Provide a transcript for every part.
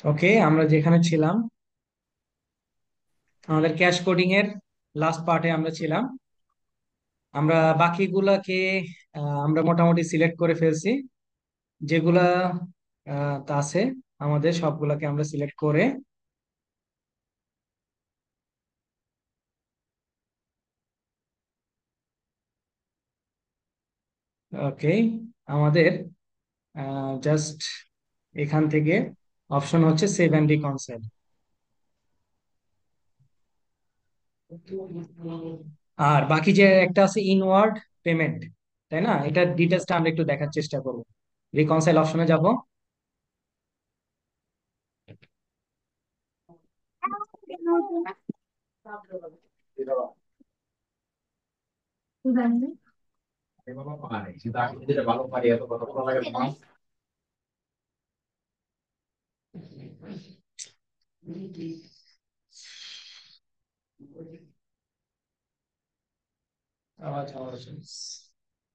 ওকে, আমরা যেখানে ছিলাম, আমাদের ক্যাশ কোডিং এর লাস্ট পার্টে আমরা ছিলাম। আমরা বাকিগুলাকে আমরা মোটামুটি সিলেক্ট করে ফেলছি। যেগুলা তা আছে, আমাদের সবগুলাকে আমরা সিলেক্ট করে ওকে, আমাদের জাস্ট এখান থেকে অপশন হচ্ছে সেভ অ্যান্ড রিকনসাইল। আর বাকি যে একটা আছে ইনওয়ার্ড পেমেন্ট, তাই না? এটার ডিটেলসটা আমরা একটু দেখার চেষ্টা করব। রিকনসাইল অপশনে যাব।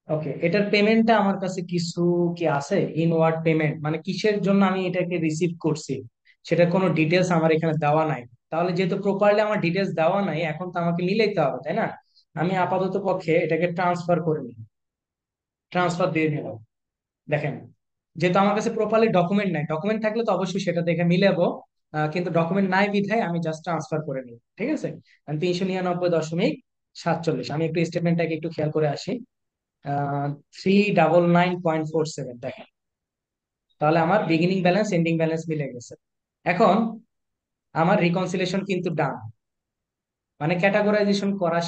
ওকে, এটার পেমেন্টটা আমার কাছে কিছু কি আছে? ইনওয়ার্ড পেমেন্ট মানে কিসের জন্য আমি এটাকে রিসিভ করছি, সেটা কোনো ডিটেলস আমার এখানে দেওয়া নাই। তাহলে যেহেতু প্রপারলি আমার ডিটেলস দেওয়া নাই, এখন তো আমাকে মিলাইতে হবে, তাই না? আমি আপাতত পক্ষে এটাকে ট্রান্সফার করে নিই, ট্রান্সফার দিয়ে নিলাম। দেখেন, যেহেতু আমার কাছে প্রপারলি ডকুমেন্ট নাই, ডকুমেন্ট থাকলে তো অবশ্যই সেটা দেখে মিলাবো। কিন্তু ডকুমেন্ট নাই বিধায় আমি জাস্ট ট্রান্সফার করে নিই, ঠিক আছে? 399.47, আমি একটু স্টেটমেন্টটাকে একটু খেয়াল করে আসি। 399.47, দেখেন, তাহলে আমার বিগিনিং ব্যালেন্স এন্ডিং ব্যালেন্স মিলে গেছে। এখন আমার রিকনসিলেশন কিন্তু ডান, মানে ক্যাটাগরাইজেশন করা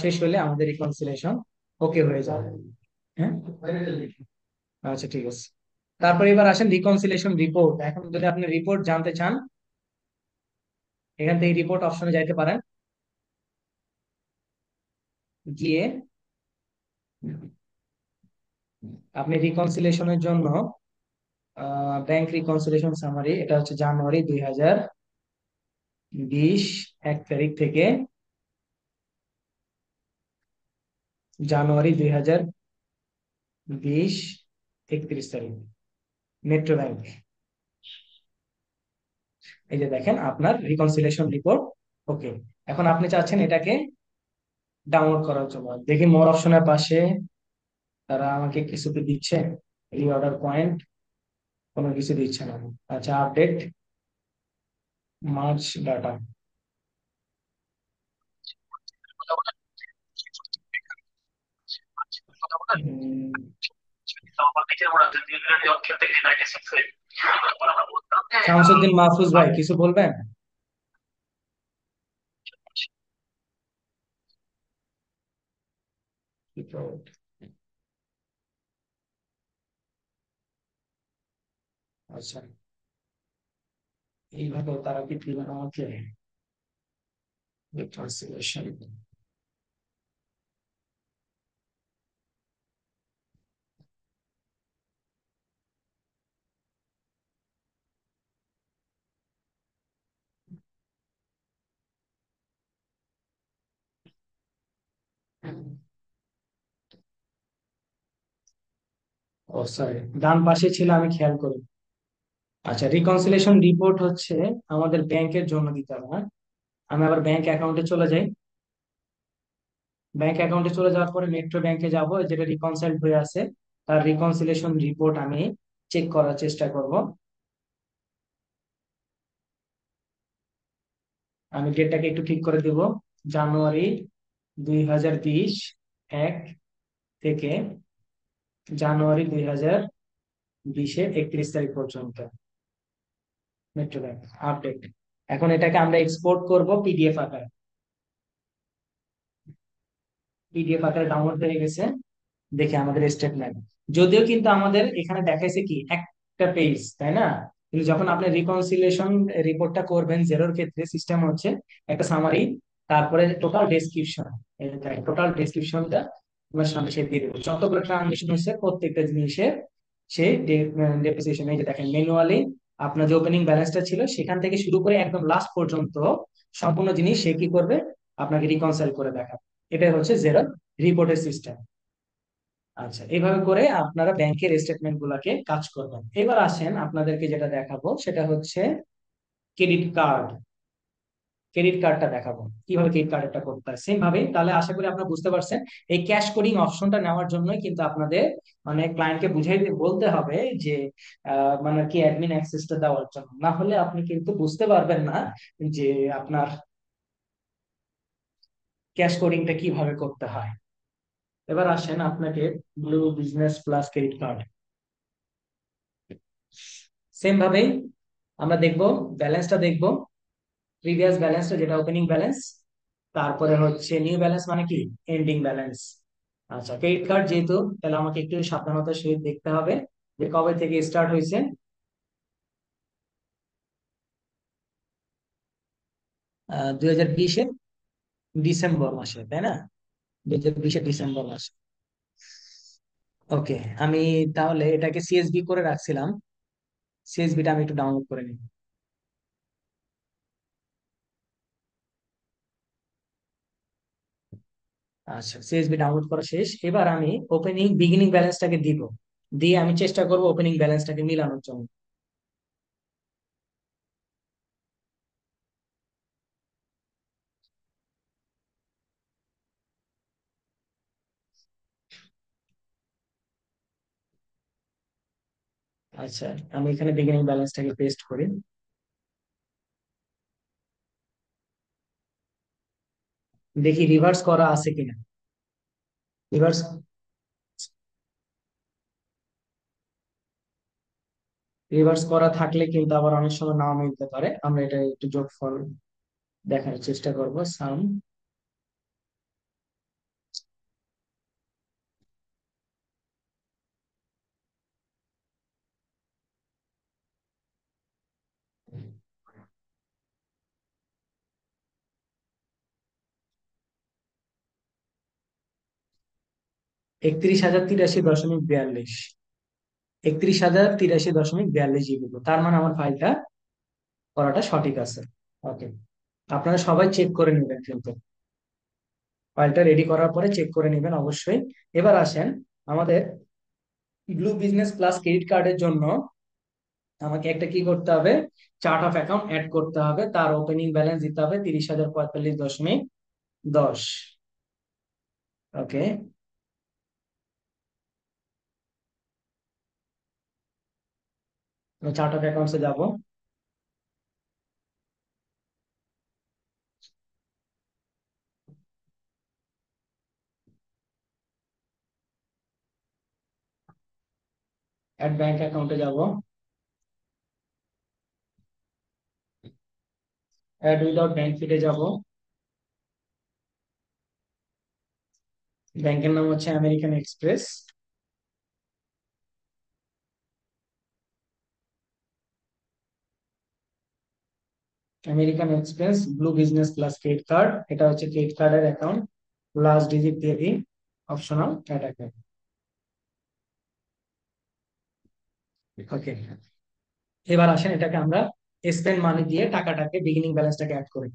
শেষ হলে আমাদের রিকনসিলেশন ওকে হয়ে যাবে। হ্যাঁ, আচ্ছা, ঠিক আছে। তারপর এবার আসেন রিকনসিলেশন রিপোর্ট। এখন যদি আপনি রিপোর্ট জানতে চান, এখান থেকে রিপোর্ট অপশনে যাইতে পারেন। গিয়ে আপনি রিকনসিলেশনের জন্য ব্যাংক রিকনসিলেশন সামারি, এটা হচ্ছে জানুয়ারি 2020 1 তারিখ থেকে জানুয়ারি 2020 31 তারিখ, মেট্রো ব্যাংক। এই যে দেখেন আপনার রিকনসিলেশন রিপোর্ট। ওকে, এখন আপনি চাচ্ছেন এটাকে ডাউনলোড করার জন্য। দেখি মোর অপশনের পাশে তারা আমাকে কিছু কি দিচ্ছে, রিঅর্ডার পয়েন্ট, কোনো কিছু দিচ্ছে না। আচ্ছা, update March data. Shamsuddin Mahfuz ভাই, কিছু বলবেন? আচ্ছা, এইভাবে তারা কি দিবেন আমাকে ট্রান্সলেশন? ও সরি, ডান পাশে ছিল, আমি খেয়াল করি। আচ্ছা, রিকনসিলেশন রিপোর্ট হচ্ছে আমাদের ব্যাংকের জন্য দিতে হবে, হ্যাঁ? আমি আবার ব্যাংক অ্যাকাউন্টে চলে যাই। ব্যাংক অ্যাকাউন্টে চলে যাওয়ার পরে মেট্রো ব্যাংকে যাব, যেটা রিকনসাইল্ড হয়ে আছে তার রিকনসিলেশন রিপোর্ট আমি চেক করার চেষ্টা করব। আমি ডেটটাকে একটু ঠিক করে দেব। জানুয়ারি 2020 থেকে জানুয়ারি 2020 31 তারিখ পর্যন্ত মেট্রো ব্যাংক আপডেট। এখন এটাকে আমরা এক্সপোর্ট করব পিডিএফ আকারে। পিডিএফ আকারে ডাউনলোড হয়ে গেছে। দেখে আমাদের স্টেটমেন্ট, যদিও কিন্তু আমাদের এখানে দেখাইছে কি একটা পেজ, তাই না? কিন্তু যখন আপনি রিকনসিলিয়েশন রিপোর্টটা করবেন জেরোর ক্ষেত্রে, সিস্টেম হচ্ছে একটা সামারি, তারপরে টোটাল ডেসক্রিপশন, টোটাল ডেসক্রিপশনটা তোমার সামনে সে দিয়ে দেবে, যতগুলো ট্রানজেকশন হয়েছে প্রত্যেকটা জিনিসের সে ডেপ্রিসিয়েশন। এই যে দেখেন, ম্যানুয়ালি আপনার যে ওপেনিং ব্যালেন্সটা ছিল সেখান থেকে শুরু করে একদম লাস্ট পর্যন্ত সম্পূর্ণ জিনিস সে কি করবে, আপনাকে রিকনসাইল করে দেখাবে। এটাই হচ্ছে জেরো রিপোর্টের সিস্টেম। আচ্ছা, এইভাবে করে আপনারা ব্যাংকের স্টেটমেন্ট গুলাকে কাজ করবেন। এবার আসেন আপনাদেরকে যেটা দেখাবো সেটা হচ্ছে ক্রেডিট কার্ড। ক্রেডিট কার্ডটা দেখাবো কিভাবে ক্রেডিট কার্ডটা করতে হয় সেম ভাবে। তাহলে আশা করি আপনারা বুঝতে পারছেন এই ক্যাশ কোডিং অপশনটা নেওয়ার জন্যই কিন্তু আপনাদের মানে ক্লায়েন্টকে বুঝাই বলতে হবে যে মানে কি অ্যাডমিন অ্যাক্সেসটা দেওয়ার জন্য, না হলে আপনি কিন্তু বুঝতে পারবেন না যে আপনার ক্যাশ কোডিংটা কিভাবে করতে হয়। এবার আসেন আপনাকে blue business plus credit card same ভাবেই আমরা দেখব, ব্যালেন্সটা দেখব, প্রিভিয়াস ব্যালেন্সটা যেটা ওপেনিং ব্যালেন্স, তারপরে হচ্ছে নিউ ব্যালেন্স মানে কি এন্ডিং ব্যালেন্স। আচ্ছা, ক্রেডিট কার্ড যেহেতু, তাহলে আমাকে একটু সাবধানতার সহিত দেখতে হবে যে কবে থেকে স্টার্ট হয়েছে। 2020-এর ডিসেম্বর মাসে, তাই না? 2020-এর ডিসেম্বর মাসে। ওকে, আমি তাহলে এটাকে সিএসবি করে রাখছিলাম। সিএসবিটা আমি একটু ডাউনলোড করে নিই। আচ্ছা, সিএসবি ডাউনলোড করা শেষ। এবার আমি ওপেনিং বিগিনিং ব্যালেন্সটাকে দিব, দিয়ে আমি চেষ্টা করব ওপেনিং ব্যালেন্সটাকে মিলানোর জন্য। আচ্ছা, আমি এখানে বিগিনিং ব্যালেন্সটাকে পেস্ট করি, দেখি রিভার্স করা আছে কিনা। রিভার্স রিভার্স করা থাকলে কিন্তু আবার অনেক সময় নাও মিলতে পারে, আমরা এটা একটু যোগফল দেখার চেষ্টা করব। সাম 31,083.42, 31,083.42 জিবি, তার মানে আমার ফাইলটা করাটা সঠিক আছে। ওকে, আপনারা সবাই চেক করে নেবেন কিন্তু, ফাইলটা রেডি করার পরে চেক করে নেবেন অবশ্যই। এবার আসেন আমাদের ব্লু বিজনেস প্লাস ক্রেডিট কার্ডের জন্য আমাকে একটা কি করতে হবে, চার্ট অফ অ্যাকাউন্ট অ্যাড করতে হবে, তার ওপেনিং ব্যালেন্স দিতে হবে 30,045.10। ওকে, চার্ট অফ অ্যাকাউন্টসে যাব, অ্যাড ব্যাংক অ্যাকাউন্টে যাব, অ্যাড উইদাউট ব্যাংক ফিটে যাব। ব্যাংকের নাম হচ্ছে American express. American express blue business plus credit card, এটা হচ্ছে ক্রেডিট কার্ডের অ্যাকাউন্ট। লাস্ট ডিজিট দিয়ে দিই, অপশনাল অ্যাড অ্যাকাউন্ট। ওকে, এবার আসেন এটাকে আমরা স্পেন্ড মানি দিয়ে টাকাটাকে বিগিনিং ব্যালেন্সটাকে অ্যাড করি।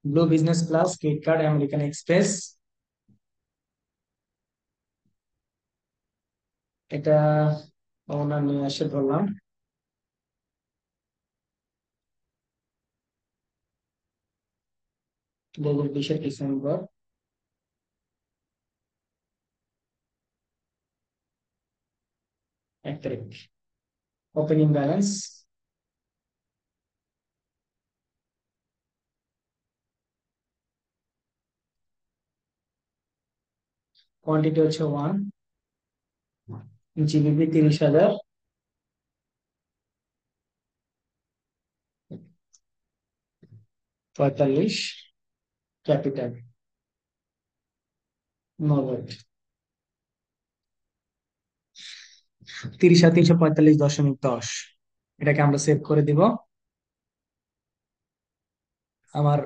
Blue business plus credit card American express, এটা ওনার নিয়ে আসে ধরলাম, বলুন 20শে ডিসেম্বর, 1 তারিখ। ওপেনিং ব্যালেন্স কোয়ান্টিটি হচ্ছে 1, জিবিপি 30,045, ক্যাপিটাল নগদ 30,345.10। এটাকে আমরা সেভ করে দিব। আমার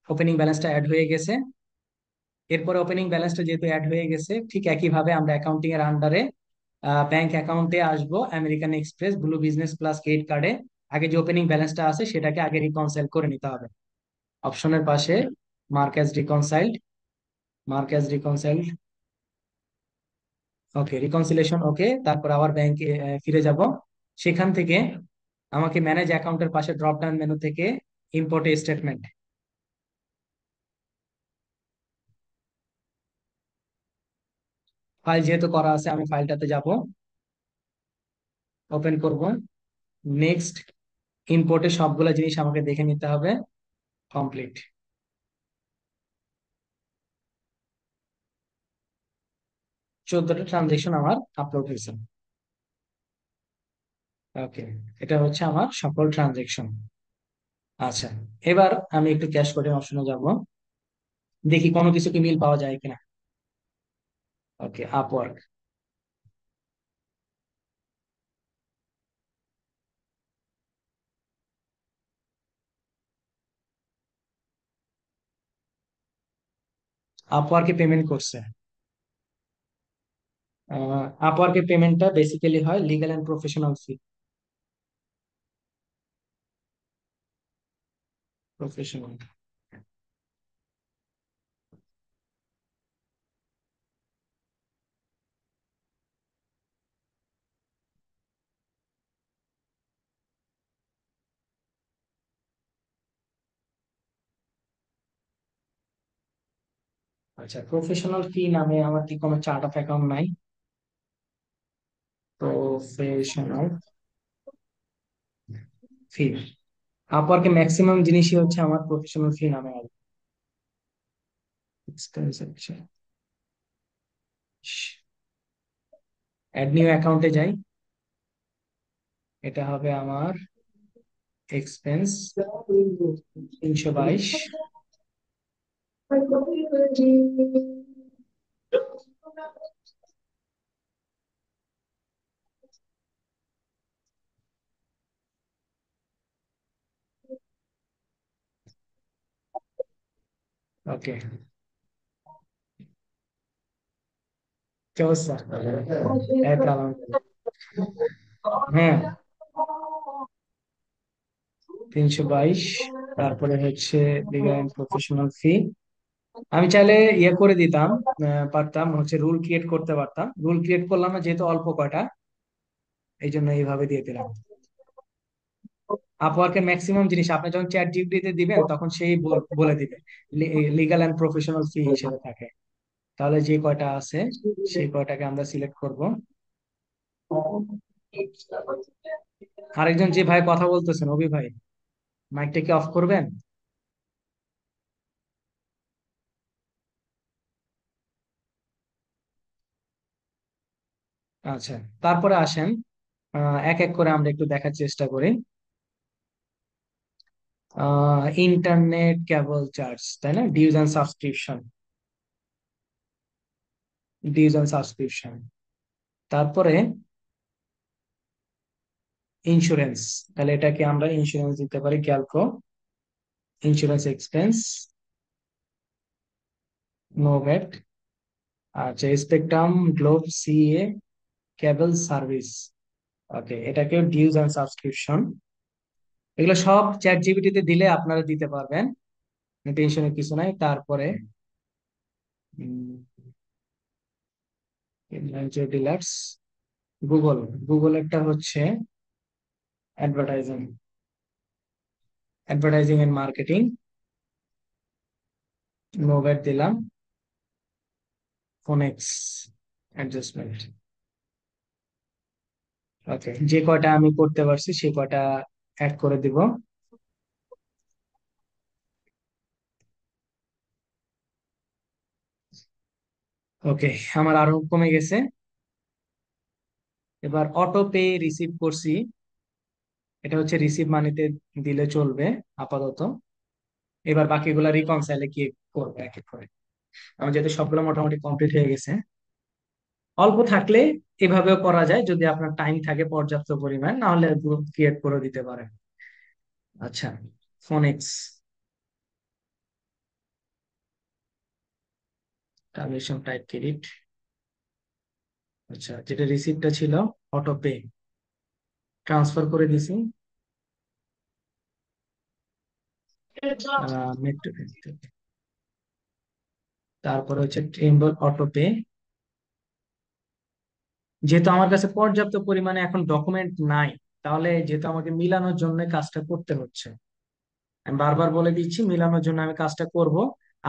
ওপেনিং ব্যালেন্সটা অ্যাড হয়ে গেছে। এরপরে ওপেনিং ব্যালেন্সটা যেহেতু অ্যাড হয়ে গেছে, ঠিক একইভাবে আমরা অ্যাকাউন্টিং এর আন্ডারে ব্যাংক অ্যাকাউন্টে আসবো, American express blue business plus credit কার্ডে আগে যে ওপেনিং ব্যালেন্সটা আছে সেটাকে আগে রিকনসাইল করে নিতে হবে। অপশনের পাশে মার্ক অ্যাজ রিকনসাইল্ড, মার্ক অ্যাজ রিকনসাইল্ড ওকে, রিকনসিলেশন ওকে, তারপর আবার ব্যাংকে ফিরে যাব। সেখান থেকে আমাকে ম্যানেজ অ্যাকাউন্টের পাশে ড্রপ ডাউন মেনু থেকে ইম্পোর্ট স্টেটমেন্ট, ফাইল যেহেতু করা আছে আমি ফাইলটাতে যাব, ওপেন করব। নেক্সট, ইম্পোর্টে সবগুলা জিনিস আমাকে দেখে নিতে হবে, কমপ্লিট। 14টা ট্রানজেকশন আমার আপলোড হয়েছে। ওকে, এটা হচ্ছে আমার সকল ট্রানজেকশন। আচ্ছা, এবার আমি একটু ক্যাশ কোডের অপশনে যাব, দেখি কোনো কিছু কি মিল পাওয়া যায় কিনা। ওকে, আপওয়ার্ক। আপওয়ার্কে পেমেন্ট করছে। আপওয়ার্কের পেমেন্টটা বেসিক্যালি হয় legal and professional fee. Professional. আচ্ছা, প্রফেশনাল ফি নামে আমার কি কোনো চার্ট অফ অ্যাকাউন্ট নাই? প্রফেশনাল ফি, আপওয়ার্কে ম্যাক্সিমাম জিনিসই হচ্ছে আমার প্রফেশনাল ফি নামে আসবে। এক্সপেন্স, আচ্ছা, অ্যাড নিউ অ্যাকাউন্টে যাই, এটা হবে আমার এক্সপেন্স 322। ওকে, কি অবস্থা? এক আলহামদুলিল্লাহ। হ্যাঁ, 322। তারপরে হচ্ছে লিগ্যাল এন্ড প্রফেশনাল ফি। আমি চাইলে ইয়ে করে দিতাম, পারতাম হচ্ছে রুল ক্রিয়েট করতে পারতাম, রুল ক্রিয়েট করলাম না যেহেতু অল্প কয়টা, এই জন্য এইভাবে দিয়ে দিলাম। আপওয়ার্কের ম্যাক্সিমাম জিনিস আপনি যখন চ্যাট জিপিটিতে দিবেন তখন সেই বলে দিবে লিগ্যাল এন্ড প্রফেশনাল ফি হিসেবে থাকে। তাহলে যে কয়টা আছে সেই কয়টাকে আমরা সিলেক্ট করব। আরেকজন যে ভাই কথা বলতেছেন, অভি ভাই, মাইকটা কি অফ করবেন? আচ্ছা, তারপরে আসেন এক এক করে আমরা একটু দেখার চেষ্টা করি। ইন্টারনেট কেবল চার্জ, তাই না? Dues and subscription, dues and subscription. তারপরে ইন্স্যুরেন্স, তাহলে এটাকে আমরা ইন্স্যুরেন্স দিতে পারি গ্যালকো, ইন্স্যুরেন্স এক্সপেন্স, নো ভ্যাট। আচ্ছা, স্পেকট্রাম গ্লোব সিএ কেবল সার্ভিস, ওকে, এটাকে ডিউজ অ্যান্ড সাবস্ক্রিপশন। এগুলো সব চ্যাট জিপিটিতে দিলে আপনারা দিতে পারবেন, টেনশনের কিছু নাই। তারপরে ডিলার্স, গুগল, গুগল একটা হচ্ছে advertising, advertising and marketing, no VAT দিলাম। ফোনেক্স অ্যাডজাস্টমেন্ট, ওকে, যে কয়টা আমি করতে পারছি সে কয়টা অ্যাড করে দিব। ওকে, আমার আরো কমে গেছে। এবার অটো পে রিসিভ করছি, এটা হচ্ছে রিসিভ মানিতে দিলে চলবে আপাতত। এবার বাকিগুলা রিকনসাইলে কি করবে এক এক করে। আমার যেহেতু সবগুলো মোটামুটি কমপ্লিট হয়ে গেছে, অল্প থাকলে এভাবেও করা যায় যদি আপনার টাইম থাকে পর্যাপ্ত পরিমাণ, না হলে গ্রুপ ক্রিয়েট করে দিতে পারেন। আচ্ছা, ফোনেক্স ট্রানজেকশন টাইপ ক্রেডিট, আচ্ছা, যেটা রিসিপ্টটা ছিল অটো পে, ট্রান্সফার করে দিছি। মেট্রো, তারপরে হচ্ছে টেম্বল অটো পে, যেহেতু আমার কাছে পর্যাপ্ত পরিমাণে এখন ডকুমেন্ট নাই, তাহলে যেহেতু আমাকে মিলানোর জন্য কাজটা করতে হচ্ছে, আমি বারবার বলে দিচ্ছি মিলানোর জন্য আমি কাজটা করব।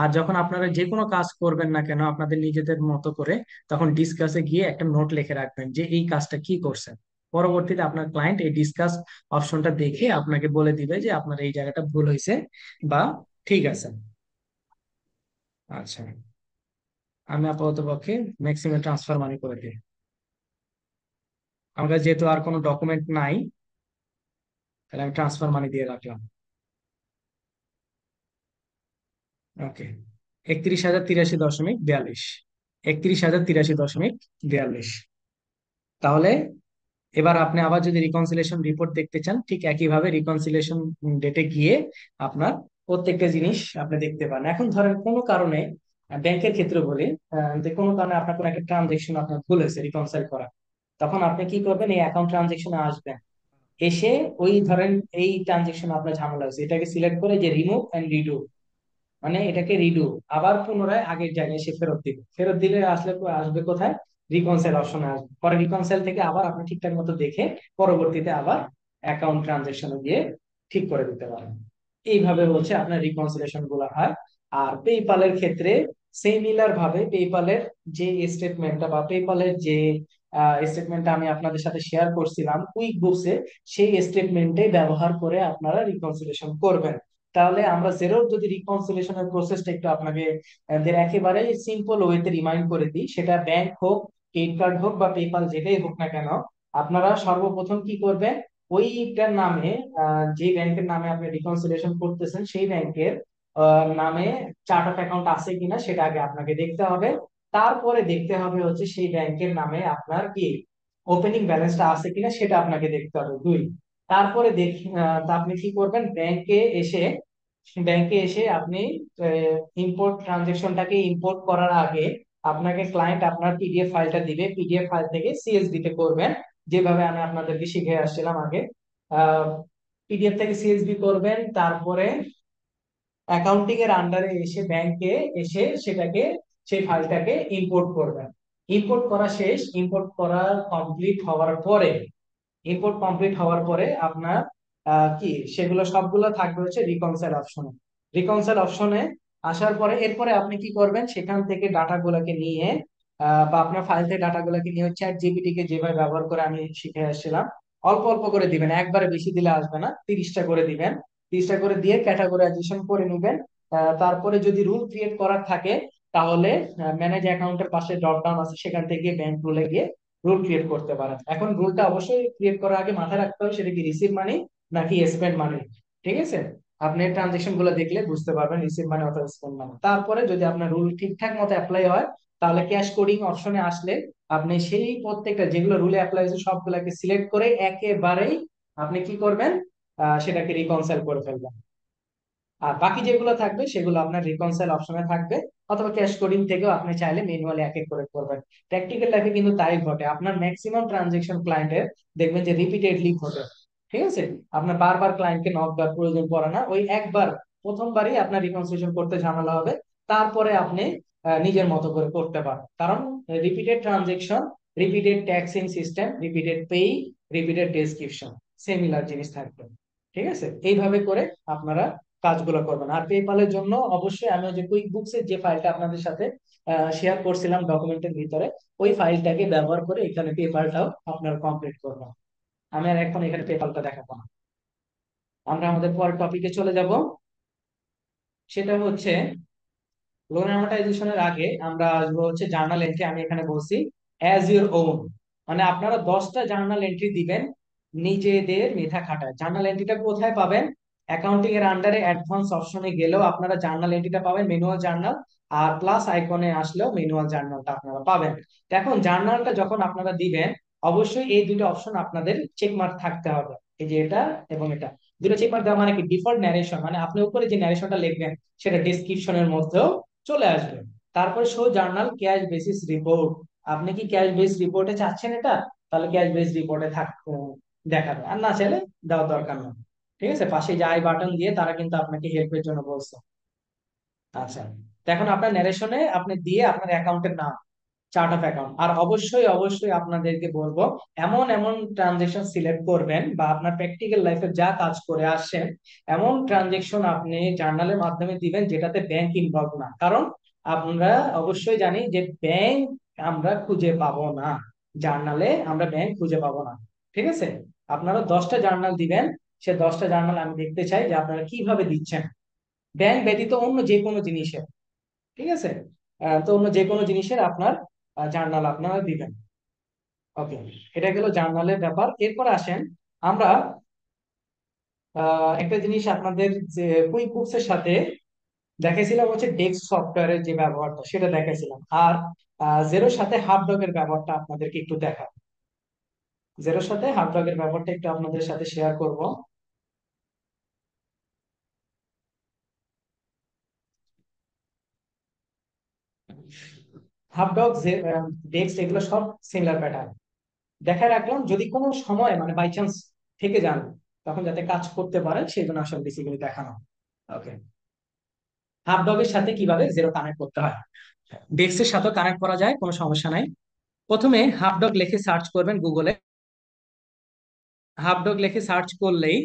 আর যখন আপনারা যে কোনো কাজ করবেন না কেন আপনাদের নিজেদের মতো করে, তখন ডিসকাসে গিয়ে একটা নোট লিখে রাখবেন যে এই কাজটা কি করছেন। পরবর্তীতে আপনার ক্লায়েন্ট এই ডিসকাস অপশনটা দেখে আপনাকে বলে দিবে যে আপনার এই জায়গাটা ভুল হয়েছে বা ঠিক আছে। আচ্ছা, আমি আপাতত পক্ষে ম্যাক্সিমাম ট্রান্সফার মানি করে দিই। আমার কাছে যেহেতু আর কোনো ডকুমেন্ট নাই, তাহলে আমি ট্রান্সফার মানি দিয়ে রাখলাম। ওকে, 31,083.42, 31,083.42। তাহলে এবার আপনি আবার যদি রিকনসিলেশন রিপোর্ট দেখতে চান, ঠিক একইভাবে রিকনসিলেশন ডেটে গিয়ে আপনার প্রত্যেকটা জিনিস আপনি দেখতে পান। এখন ধরেন কোনো কারণে, ব্যাংকের ক্ষেত্রে বলি, যে কোনো কারণে আপনার কোনো একটা ট্রানজেকশন আপনার ভুল হয়েছে রিকনসাইল করা, তখন আপনি কি করবেন, এই অ্যাকাউন্ট ট্রানজেকশনে আসবেন, এসে ওই ধরেন এই ট্রানজেকশন আপনার ঝামেলা হয়েছে, এটাকে সিলেক্ট করে যে রিমুভ এন্ড রিডু, মানে এটাকে রিডু, আবার পুনরায় আগের জায়গায় সে ফেরত দিবে। ফেরত দিলে আসলে আসবে কোথায়, রিকনসাইল অপশনে আসবে। পরে রিকনসাইল থেকে আবার আপনি ঠিকঠাক মতো দেখে পরবর্তীতে আবার অ্যাকাউন্ট ট্রানজেকশনে গিয়ে ঠিক করে দিতে পারেন। এইভাবে হচ্ছে আপনার রিকনসিলেশন গুলো হয়। আর পেইপালের ক্ষেত্রে সিমিলার ভাবে পেইপালের যে স্টেটমেন্টটা বা পেইপালের যে স্টেটমেন্টটা আমি আপনাদের সাথে শেয়ার করছিলাম কুইক বুকসে, সেই স্টেটমেন্টে ব্যবহার করে আপনারা রিকনসিলেশন করবেন। তাহলে আমরা জেরোর যদি রিকনসিলেশনের প্রসেসটা একটু আপনাকে একেবারে সিম্পল ওয়েতে রিমাইন্ড করে দিই, সেটা ব্যাংক হোক, ক্রেডিট কার্ড হোক বা পেপাল যেটাই হোক না কেন, আপনারা সর্বপ্রথম কি করবেন, ওইটার নামে, যে ব্যাংকের নামে আপনি রিকনসিলেশন করতেছেন সেই ব্যাংকের নামে চার্ট অফ অ্যাকাউন্ট আছে কিনা সেটা আগে আপনাকে দেখতে হবে। তারপরে দেখতে হবে হচ্ছে সেই ব্যাংকের নামে আপনার কি ওপেনিং ব্যালেন্সটা আছে কিনা সেটা আপনাকে দেখতে হবে, দুই। তারপরে তা আপনি কি করবেন, ব্যাংকে এসে আপনি ইম্পোর্ট ট্রানজেকশনটাকে ইম্পোর্ট করার আগে আপনাকে ক্লায়েন্ট আপনার পিডিএফ ফাইলটা দিবে, পিডিএফ ফাইল থেকে সিএসভি তে করবেন, যেভাবে আমি আপনাদেরকে শিখে আসছিলাম আগে। পিডিএফ থেকে সিএসভি করবেন, তারপরে অ্যাকাউন্টিং এর আন্ডারে এসে ব্যাংকে এসে সেটাকে, সেই ফাইলটাকে ইম্পোর্ট করবেন। ইম্পোর্ট করা শেষ, ইম্পোর্ট করা কমপ্লিট হওয়ার পরে, আপনার কি সেগুলো সবগুলো থাকবে হচ্ছে রিকনসাইল অপশনে। রিকনসাইল অপশনে আসার পরে এরপরে আপনি কি করবেন, সেখান থেকে ডাটাগুলোকে নিয়ে বা আপনার ফাইল থেকে ডাটাগুলোকে নিয়ে চ্যাট জিপিটি কে যেভাবে ব্যবহার করে আমি শিখে আসছিলাম, অল্প অল্প করে দিবেন, একবারে বেশি দিলে আসবে না, 30টা করে দিবেন। 30টা করে দিয়ে ক্যাটাগরাইজেশন করে নিবেন। তারপরে যদি রুল ক্রিয়েট করার থাকে, তাহলে ম্যানেজ অ্যাকাউন্টের পাশে ড্রপ ডাউন আছে, সেখান থেকে ব্যাংক রুলে গিয়ে রুল ক্রিয়েট করতে পারেন। এখন রুলটা অবশ্যই ক্রিয়েট করার আগে মাথায় রাখতে হবে সেটা কি রিসিভ মানি নাকি স্পেন্ড মানি। ঠিক আছে, আপনি ট্রানজেকশন গুলো দেখলে বুঝতে পারবেন রিসিভ মানি অথবা স্পেন্ড মানি। তারপরে যদি আপনার রুল ঠিকঠাক মতো অ্যাপ্লাই হয়, তাহলে ক্যাশ কোডিং অপশনে আসলে আপনি সেই প্রত্যেকটা যেগুলো রুলে অ্যাপ্লাই হয়েছে সবগুলোকে সিলেক্ট করে একেবারেই আপনি কি করবেন, সেটাকে রিকনসাইল করে ফেলবেন। আর বাকি যেগুলো থাকবে সেগুলো আপনার রিকনসাইল অপশনে থাকবে, অথবা ক্যাশ কোডিং থেকেও আপনি চাইলে ম্যানুয়ালি এক এক করে করবেন। প্র্যাকটিক্যাল লাইফে কিন্তু তাই ঘটে, আপনার ম্যাক্সিমাম ট্রানজেকশন ক্লায়েন্টের দেখবেন যে রিপিটেডলি ঘটে। ঠিক আছে, আপনার বারবার ক্লায়েন্টকে নক দেওয়ার প্রয়োজন পড়ে না, ওই একবার প্রথমবারই আপনার রিকনসিলেশন করতে ঝামেলা হবে, তারপরে আপনি নিজের মতো করে করতে পারেন। কারণ repeated transaction, repeated taxing system, repeated pay, repeated description, similar জিনিস থাকবে। ঠিক আছে, এইভাবে করে আপনারা কাজগুলো করবেন। আর পেপালের জন্য অবশ্যই আমি ওই যে কুইক বুকস এর যে ফাইলটা আপনাদের সাথে শেয়ার করছিলাম ডকুমেন্টের ভিতরে, ওই ফাইলটাকে ব্যবহার করে এখানে পেপালটাও আপনারা কমপ্লিট করবেন। আমি আর এখন এখানে পেপালটা দেখাবো না, আমরা আমাদের পরের টপিকে চলে যাব। সেটা হচ্ছে লোন অ্যামortization আগে আমরা আসবো হচ্ছে জার্নাল এন্ট্রি। আমি এখানে বলছি অ্যাজ ইউর ওন, মানে আপনারা 10টা জার্নাল এন্ট্রি দিবেন নিজেদের মেধা খাটায়। জার্নাল এন্ট্রিটা কোথায় পাবেন, অ্যাকাউন্টিং এর আন্ডারে অ্যাডভান্স অপশনে গেলেও আপনারা জার্নাল এন্ট্রিটা পাবেন, ম্যানুয়াল জার্নাল, আর প্লাস আইকনে আসলেও ম্যানুয়াল জার্নালটা আপনারা পাবেন। তো এখন জার্নালটা যখন আপনারা দিবেন, অবশ্যই এই দুটো অপশন আপনাদের চেকমার্ক থাকতে হবে, এই যে এটা এবং এটা। দুটো চেকমার্ক দেওয়া মানে কি, ডিফল্ট ন্যারেশন, মানে আপনি উপরে যে ন্যারেশনটা লিখবেন সেটা ডেসক্রিপশনের মধ্যেও চলে আসবে। তারপর show journal cash basis report, আপনি কি ক্যাশ বেস রিপোর্টে চাচ্ছেন এটা, তাহলে ক্যাশ বেস রিপোর্টে দেখাবে, আর না চাইলে দেওয়ার দরকার নেই। ঠিক আছে, পাশে যে আই বাটন দিয়ে তারা কিন্তু আপনাকে হেল্পের জন্য বলছে। আচ্ছা, তো এখন আপনার ন্যারেশনে আপনি দিয়ে আপনার অ্যাকাউন্টের নাম, চার্ট অফ অ্যাকাউন্ট। আর অবশ্যই অবশ্যই আপনাদেরকে বলবো, এমন এমন ট্রানজেকশন সিলেক্ট করবেন বা আপনার প্র্যাকটিক্যাল লাইফে যা কাজ করে আসছেন এমন ট্রানজেকশন আপনি জার্নালের মাধ্যমে দিবেন যেটাতে ব্যাংক ইনভলভ না। কারণ আমরা অবশ্যই জানি যে ব্যাংক আমরা খুঁজে পাবো না, জার্নালে আমরা ব্যাংক খুঁজে পাবো না। ঠিক আছে, আপনারা 10টা জার্নাল দিবেন, সে 10টা জার্নাল আমি দেখতে চাই যে আপনারা কিভাবে দিচ্ছেন, ব্যাংক ব্যতীত অন্য যে কোনো জিনিসের। ঠিক আছে, তো অন্য যে কোনো জিনিসের আপনার জার্নাল আপনারা দিবেন। ওকে, এটা গেল জার্নালের ব্যাপার। এরপর আসেন আমরা একটা জিনিস আপনাদের যে কুইক বুকস এর সাথে দেখাইছিলাম হচ্ছে ডেস্ক সফটওয়্যারের যে ব্যবহারটা সেটা দেখাইছিলাম। আর জেরোর সাথে হাফডগ এর ব্যবহারটা আপনাদেরকে একটু দেখা, জেরোর সাথে হাফডগ এর ব্যবহারটা একটু আপনাদের সাথে শেয়ার করব। হাফডগ, ডেস্ক এগুলো সব সিমিলার প্যাটার্ন দেখায় রাখলাম, যদি কোনো সময় মানে বাই চান্স থেকে যান তখন যাতে কাজ করতে পারেন সেই জন্য আসলে বেসিক্যালি দেখানো। ওকে, হাফডগের সাথে কিভাবে জেরো কানেক্ট করতে হয়, ডেক্সের সাথে কানেক্ট করা যায়, কোনো সমস্যা নাই। প্রথমে হাফডগ লিখে সার্চ করবেন গুগলে। হাফডগ লিখে সার্চ করলেই,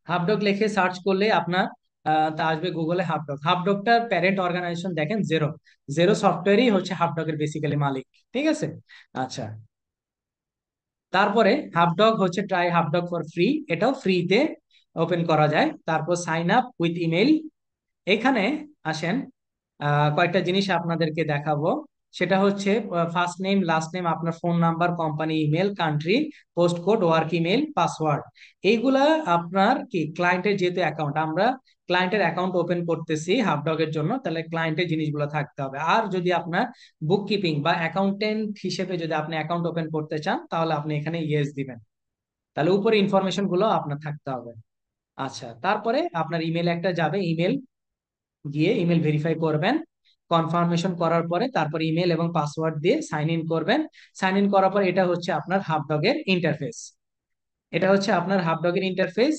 হাফডগ লিখে সার্চ করলে আপনার তা আসবে গুগলে হাফডগ। হাফডগটার প্যারেন্ট অর্গানাইজেশন দেখেন জেরো, জেরো সফটওয়্যারই হচ্ছে হাফডগের বেসিক্যালি মালিক। ঠিক আছে, আচ্ছা। তারপরে হাফডগ হচ্ছে ট্রাই হাফডগ ফর ফ্রি, এটাও ফ্রিতে ওপেন করা যায়। তারপর সাইন আপ উইথ ইমেল, এখানে আসেন কয়েকটা জিনিস আপনাদেরকে দেখাবো। সেটা হচ্ছে ফার্স্ট নেম, লাস্ট নেম, আপনার phone number, company email, country, post code, work email, password. এইগুলা আপনার কি ক্লায়েন্টের যেহেতু অ্যাকাউন্ট, আমরা ক্লায়েন্টের অ্যাকাউন্ট ওপেন করতেছি হাফডগ এর জন্য, তাহলে ক্লায়েন্টের জিনিসগুলো থাকতে হবে। আর যদি আপনার বুক কিপিং বা অ্যাকাউন্টেন্ট হিসেবে যদি আপনি অ্যাকাউন্ট ওপেন করতে চান তাহলে আপনি এখানে ইয়েস দিবেন, তাহলে উপরে ইনফরমেশন গুলো আপনার থাকতে হবে। আচ্ছা, তারপরে আপনার ইমেল একটা যাবে, ইমেল গিয়ে ইমেল ভেরিফাই করবেন, কনফার্মেশন করার পরে তারপর ইমেল এবং পাসওয়ার্ড দিয়ে সাইন ইন করবেন। সাইন ইন করার পর এটা হচ্ছে আপনার হাফডগের ইন্টারফেস, এটা হচ্ছে আপনার হাফডগের ইন্টারফেস।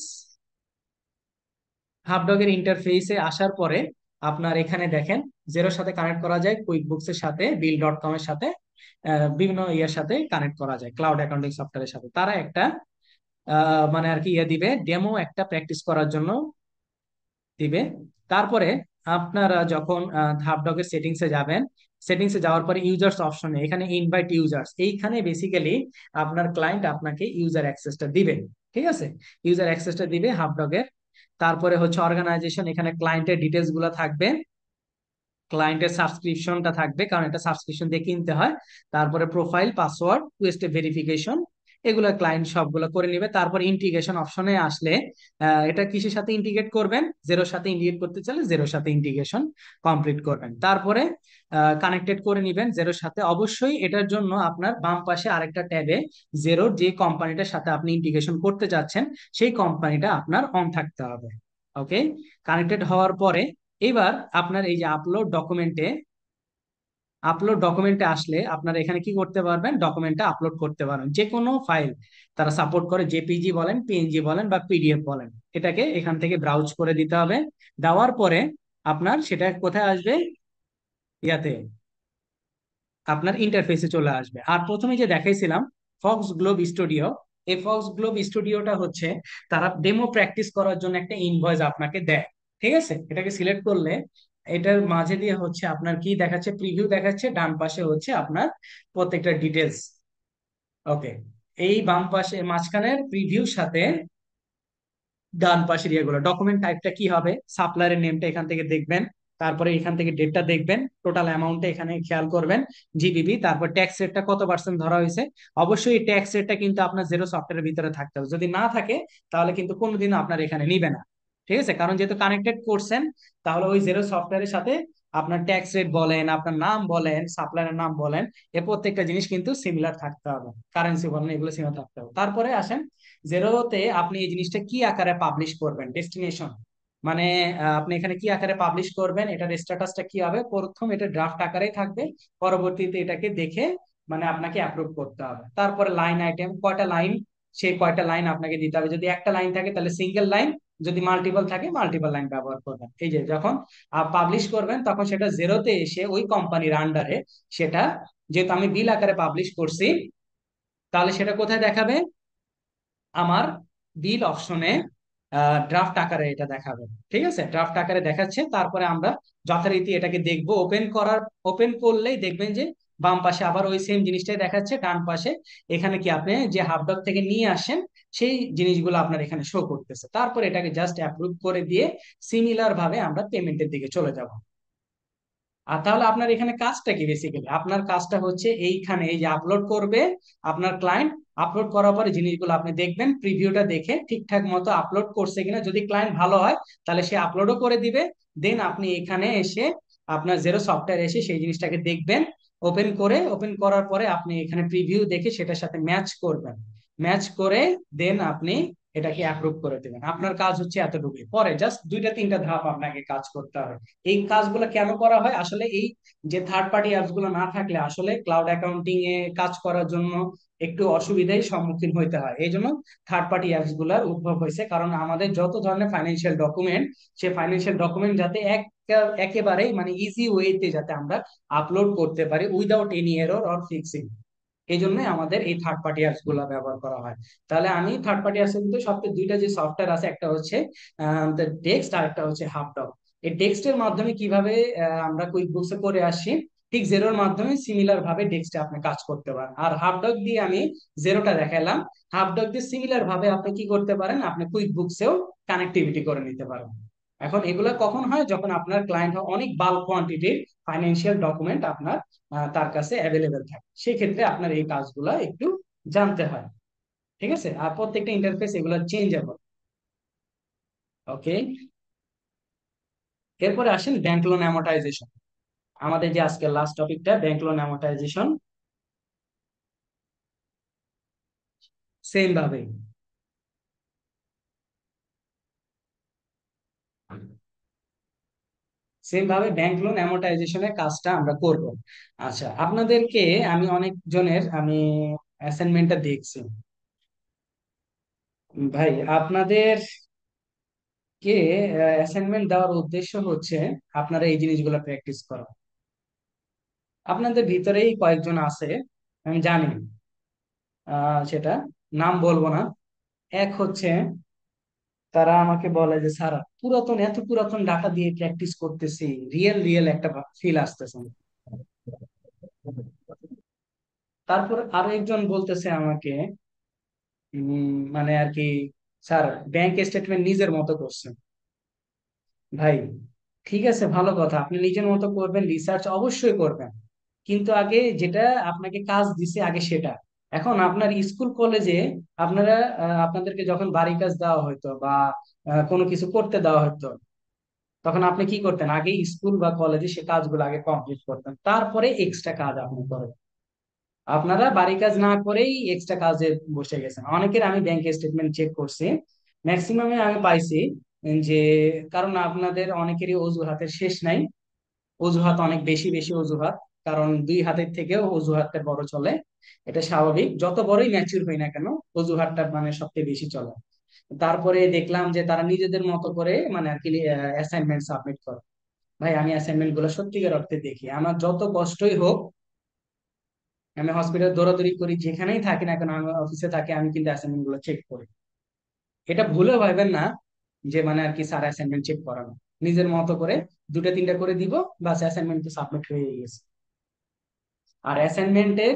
হাফডগের ইন্টারফেসে আসার পরে আপনার এখানে দেখেন জেরোর সাথে কানেক্ট করা যায়, কুইক বুকস এর সাথে, bill.com এর সাথে, বিভিন্ন ইয়ার সাথে কানেক্ট করা যায়, ক্লাউড অ্যাকাউন্টিং সফটওয়্যারের সাথে। তারা একটা মানে আর কি ইয়ে দিবে, ডেমো একটা প্র্যাকটিস করার জন্য দিবে। তারপরে আপনারা যখন হাফডগের সেটিংসে যাবেন, সেটিংসে যাওয়ার পরে ইউজার্স অপশনে এখানে ইনভাইট ইউজার্স, এইখানে বেসিক্যালি আপনার ক্লায়েন্ট আপনাকে ইউজার অ্যাক্সেসটা দিবে। ঠিক আছে, ইউজার অ্যাক্সেসটা দিবে হাফডগের। তারপরে হচ্ছে অর্গানাইজেশন, এখানে ক্লায়েন্টের ডিটেলস গুলো থাকবে, ক্লায়েন্টের সাবস্ক্রিপশনটা থাকবে কারণ এটা সাবস্ক্রিপশন দিয়ে কিনতে হয়। তারপরে profile, password, two step verification, এগুলো ক্লায়েন্ট সবগুলো করে নিবে। তারপর ইন্টিগ্রেশন অপশনে আসলে এটা কিসের সাথে ইন্টিগ্রেট করবেন, জেরোর সাথে ইন্টিগ্রেট করতে চাইলে জেরোর সাথে ইন্টিগ্রেশন কমপ্লিট করবেন। তারপরে কানেক্টেড করে নিবেন জেরোর সাথে। অবশ্যই এটার জন্য আপনার বাম পাশে আরেকটা ট্যাবে জেরোর যে কোম্পানিটার সাথে আপনি ইন্টিগ্রেশন করতে যাচ্ছেন সেই কোম্পানিটা আপনার অন থাকতে হবে। ওকে, কানেক্টেড হওয়ার পরে এবার আপনার এই যে আপলোড ডকুমেন্টে আসলে আপনারা এখানে কি করতে পারবেন, ডকুমেন্টটা আপলোড করতে পারবেন, যে কোনো ফাইল তারা সাপোর্ট করে, জেপিজি বলেন, পিএনজি বলেন বা পিডিএফ বলেন, এটাকে এখান থেকে ব্রাউজ করে দিতে হবে। দেওয়ার পরে আপনার সেটা কোথায় আসবে, ইয়াতে আপনার ইন্টারফেসে চলে আসবে। আর প্রথমে যে দেখাইছিলাম ফক্স গ্লোব স্টুডিও, এই ফক্স গ্লোব স্টুডিওটা হচ্ছে তারা ডেমো প্র্যাকটিস করার জন্য একটা ইনভয়েস আপনাকে দেয়। ঠিক আছে, এটাকে সিলেক্ট করলে এটার মাঝে দিয়ে হচ্ছে আপনার কি দেখাচ্ছে, প্রিভিউ দেখাচ্ছে, ডান পাশে হচ্ছে আপনার প্রত্যেকটা ডিটেলস। ওকে, এই বাম পাশে মাঝখানের প্রিভিউর সাথে ডান পাশের ইয়েগুলো, ডকুমেন্ট টাইপটা কি হবে, সাপ্লায়ারের নেমটা এখান থেকে দেখবেন, তারপরে এখান থেকে ডেটটা দেখবেন, টোটাল অ্যামাউন্টটা এখানে খেয়াল করবেন, জিবিবি, তারপর ট্যাক্স রেটটা কত পার্সেন্ট ধরা হয়েছে। অবশ্যই এই ট্যাক্স রেটটা কিন্তু আপনার জেরো সফটওয়্যারের ভিতরে থাকতে হবে, যদি না থাকে তাহলে কিন্তু কোনোদিনও আপনার এখানে নিবে না। ঠিক আছে, কারণ যেহেতু কানেক্টেড করছেন তাহলে ওই জেরো সফটওয়্যারের সাথে আপনার ট্যাক্স রেট বলেন, আপনার নাম বলেন, সাপ্লায়ারের নাম বলেন, এ প্রত্যেকটা জিনিস কিন্তু সিমিলার থাকতে হবে, কারেন্সি বলেন, এগুলো সিমিলার থাকতে হবে। তারপরে আসেন জেরোতে আপনি এই জিনিসটা কি আকারে পাবলিশ করবেন, ডেস্টিনেশন মানে আপনি এখানে কি আকারে পাবলিশ করবেন, এটার স্ট্যাটাসটা কি হবে। প্রথম এটা ড্রাফট আকারেই থাকবে, পরবর্তীতে এটাকে দেখে মানে আপনাকে অ্যাপ্রুভ করতে হবে। তারপরে লাইন আইটেম কয়টা লাইন, সেই কয়টা লাইন আপনাকে দিতে হবে, যদি একটা লাইন থাকে তাহলে সিঙ্গেল লাইন, যদি মাল্টিপল থাকে মাল্টিপল লাইন ব্যবহার করবেন। এই যে যখন পাবলিশ করবেন তখন সেটা জিরোতে এসে ওই কোম্পানির আন্ডারে সেটা, যেহেতু আমি বিল আকারে পাবলিশ করছি, তাহলে সেটা কোথায় দেখাবে? আমার বিল অপশনে ড্রাফট আকারে এটা দেখাবে। ঠিক আছে, ড্রাফট আকারে দেখাচ্ছে। তারপরে আমরা যথারীতি এটাকে দেখবো। ওপেন করলেই দেখবেন যে বাম পাশে আবার ওই সেম জিনিসটাই দেখাচ্ছে, ডান পাশে এখানে কি আপনি যে হাফডক থেকে নিয়ে আসেন সেই জিনিসগুলো আপনার এখানে শো করতেছে। তারপর এটাকে জাস্ট অ্যাপ্রুভ করে দিয়ে সিমিলার ভাবে আমরা পেমেন্টের দিকে চলে যাব। আর তাহলে আপনার এখানে কাজটা কি? বেসিক্যালি আপনার কাজটা হচ্ছে এইখানে এই যে আপলোড করবে আপনার ক্লায়েন্ট। আপলোড করার পরে জিনিসগুলো আপনি দেখবেন, প্রিভিউটা দেখে ঠিকঠাক মতো আপলোড করছে কিনা। যদি ক্লায়েন্ট ভালো হয় তাহলে সে আপলোডও করে দিবে। দেন আপনি এখানে এসে আপনার জেরো সফটওয়্যার এসে সেই জিনিসটাকে দেখবেন। ওপেন করার পরে আপনি এখানে প্রিভিউ দেখে সেটার সাথে ম্যাচ করবেন। ম্যাচ করে দেন আপনি এটাকে অ্যাপ্রুভ করে দেবেন। আপনার কাজ হচ্ছে এতটুকুই। পরে জাস্ট দুইটা তিনটা ধাপ আপনাকে কাজ করতে হবে। এই কাজগুলো কেন করা হয় আসলে? এই যে থার্ড পার্টি অ্যাপস গুলো না থাকলে আসলে ক্লাউড অ্যাকাউন্টিং এ কাজ করার জন্য একটু অসুবিধার সম্মুখীন হইতে হয়। এই জন্য থার্ড পার্টি অ্যাপস গুলার উদ্ভব হয়েছে। কারণ আমাদের যত ধরনের ফাইন্যান্সিয়াল ডকুমেন্ট, সে ফাইন্যান্সিয়াল ডকুমেন্ট যাতে একেবারেই মানে ইজি ওয়েতে যাতে আমরা আপলোড করতে পারি without any error or fixing, এই জন্যই আমাদের এই থার্ড পার্টি অ্যাপস গুলা ব্যবহার করা হয়। তাহলে আমি থার্ড পার্টি অ্যাপস কিন্তু সবচেয়ে দুইটা যে সফটওয়্যার আছে, একটা হচ্ছে টেক্সট আর একটা হচ্ছে হাবডক। এই টেক্সটের মাধ্যমে কিভাবে আমরা কুইক বুকসে করে আসি, ঠিক জেরোর মাধ্যমে সিমিলার ভাবে ডেক্সটে আপনি কাজ করতে পারেন। আর হাবডক দিয়ে আমি জেরোটা দেখালাম। হাবডক দিয়ে সিমিলার ভাবে আপনি কি করতে পারেন, আপনি কুইক বুকসেও কানেক্টিভিটি করে নিতে পারেন। এখন এগুলা কখন হয়? যখন আপনার ক্লায়েন্ট অনেক বাল্ক কোয়ান্টিটির ফাইন্যান্সিয়াল ডকুমেন্ট আপনার তার কাছে অ্যাভেলেবেল থাকে, সেই ক্ষেত্রে আপনার এই কাজগুলা একটু জানতে হয়। ঠিক আছে, আর প্রত্যেকটা ইন্টারফেস এগুলো চেঞ্জেবল। ওকে, এরপরে আসেন ব্যাংক লোন অ্যামortization। আমাদের যে আজকের লাস্ট টপিকটা ব্যাংক লোন অ্যামortization। সেম ভাবে ব্যাংক লোন অ্যামortizationের কাজটা আমরা করব। আচ্ছা, আপনাদেরকে আমি অনেক জনের আমি অ্যাসাইনমেন্টটা দেখছি। ভাই আপনাদের কে অ্যাসাইনমেন্ট দেওয়ার উদ্দেশ্য হচ্ছে আপনারা এই জিনিসগুলো প্র্যাকটিস করা। আপনাদের ভিতরেই কয়েকজন আছে, আমি জানি, সেটা নাম বলবো না। এক হচ্ছে তারা আমাকে বলে যে স্যার এত পুরাতন ডাটা দিয়ে প্র্যাকটিস করতেছি, রিয়েল রিয়েল একটা ফিল আসতেছে না। তারপর আরো একজন বলতেছে আমাকে মানে আর কি, স্যার ব্যাংক স্টেটমেন্ট নিজের মতো করছেন। ভাই ঠিক আছে, ভালো কথা, আপনি নিজের মতো করবেন, রিসার্চ অবশ্যই করবেন, কিন্তু আগে যেটা আপনাকে কাজ দিছে আগে সেটা। এখন আপনার স্কুল কলেজে আপনারা আপনাদেরকে যখন বাড়ি কাজ দেওয়া হতো বা কোনো কিছু করতে দেওয়া হতো, তখন আপনি কি করতেন? আগে স্কুল বা কলেজে সে কাজগুলো আগে কমপ্লিট করতেন, তারপরে এক্সট্রা কাজ আপনি করেন। আপনারা বাড়ি কাজ না করেই এক্সট্রা কাজে বসে গেছেন। অনেকের আমি ব্যাংক স্টেটমেন্ট চেক করছি, ম্যাক্সিমামে আমি পাইছি যে, কারণ আপনাদের অনেকেরই অজুহাতের শেষ নাই। অজুহাত অনেক বেশি বেশি অজুহাত, কারণ দুই হাতের থেকেও অজুহাতটা বড় চলে। এটা স্বাভাবিক, যত বড়ই ম্যাচিউর হই না কেন অজুহাতটা মানে সবচেয়ে বেশি চলে। তারপরে দেখলাম যে তারা নিজেদের মতো করে মানে আর কি অ্যাসাইনমেন্ট সাবমিট করে। ভাই আমি অ্যাসাইনমেন্ট গুলো সত্যিকার অর্থে দেখি, আমার যত কষ্টই হোক, আমি হসপিটাল দৌড়াদৌড়ি করি, যেখানেই থাকি না কেন, আমি অফিসে থাকি, আমি কিন্তু অ্যাসাইনমেন্ট গুলো চেক করি। এটা ভুলেও ভাবেন না যে মানে আর কি স্যার অ্যাসাইনমেন্ট চেক করানো। নিজের মতো করে দুটা তিনটা করে দিব, বাস অ্যাসাইনমেন্ট তো সাবমিট হয়ে গেছে। আর অ্যাসাইনমেন্টের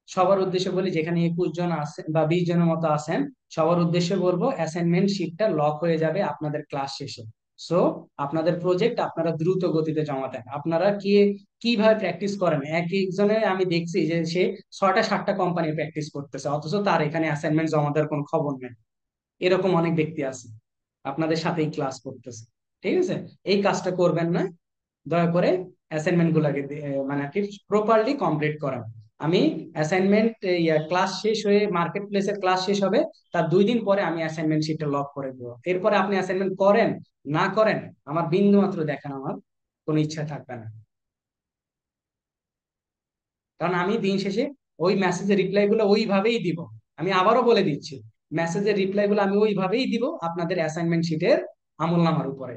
সবার উদ্দেশ্যে বলি, যেখানে 21 জন আছেন বা 20 জনের মতো আছেন, সবার উদ্দেশ্যে বলবো অ্যাসাইনমেন্ট শিটটা লক হয়ে যাবে আপনাদের ক্লাস শেষে। সো আপনাদের প্রজেক্ট আপনারা দ্রুত গতিতে জমা দেন। আপনারা কি কিভাবে প্র্যাকটিস করেন? এক একজনে আমি দেখছি যে সে 6টা 7টা কোম্পানি প্র্যাকটিস করতেছে, অথচ তার এখানে অ্যাসাইনমেন্ট জমা দেওয়ার কোনো খবর নেই। এরকম অনেক ব্যক্তি আছে আপনাদের সাথেই ক্লাস করতেছে। ঠিক আছে, এই কাজটা করবেন না, দয়া করে অ্যাসাইনমেন্ট গুলাকে মানে কি প্রপারলি কমপ্লিট করান। আমি অ্যাসাইনমেন্ট ক্লাস শেষ হয়ে মার্কেট প্লেসের ক্লাস শেষ হবে, তার 2 দিন পরে আমি অ্যাসাইনমেন্ট শিটটা লক করে দেবো। এরপরে আপনি অ্যাসাইনমেন্ট করেন না করেন আমার বিন্দু মাত্র দেখান আমার কোনো ইচ্ছা থাকবে না। কারণ আমি দিন শেষে ওই মেসেজের রিপ্লাই গুলো ওইভাবেই দিব। আমি আবারও বলে দিচ্ছি, মেসেজের রিপ্লাই গুলো আমি ওইভাবেই দিব আপনাদের অ্যাসাইনমেন্ট শিটের আমল নামার উপরে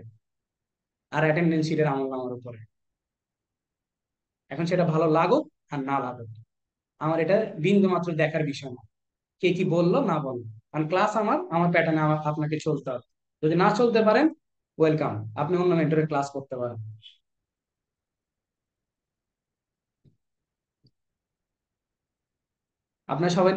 আর অ্যাটেন্ডেন্স শিটের আমল নামার উপরে। এখন সেটা ভালো লাগুক আর না লাগুক, আমার এটা বিন্দু মাত্র দেখার বিষয় না, কে কি বললো না বললো। কারণ ক্লাস আমার আমার প্যাটার্নে আপনাকে চলতে হবে। যদি না চলতে পারেন, ওয়েলকাম, আপনি অন্য মেন্টরের ক্লাস করতে পারেন। আপনার সবাই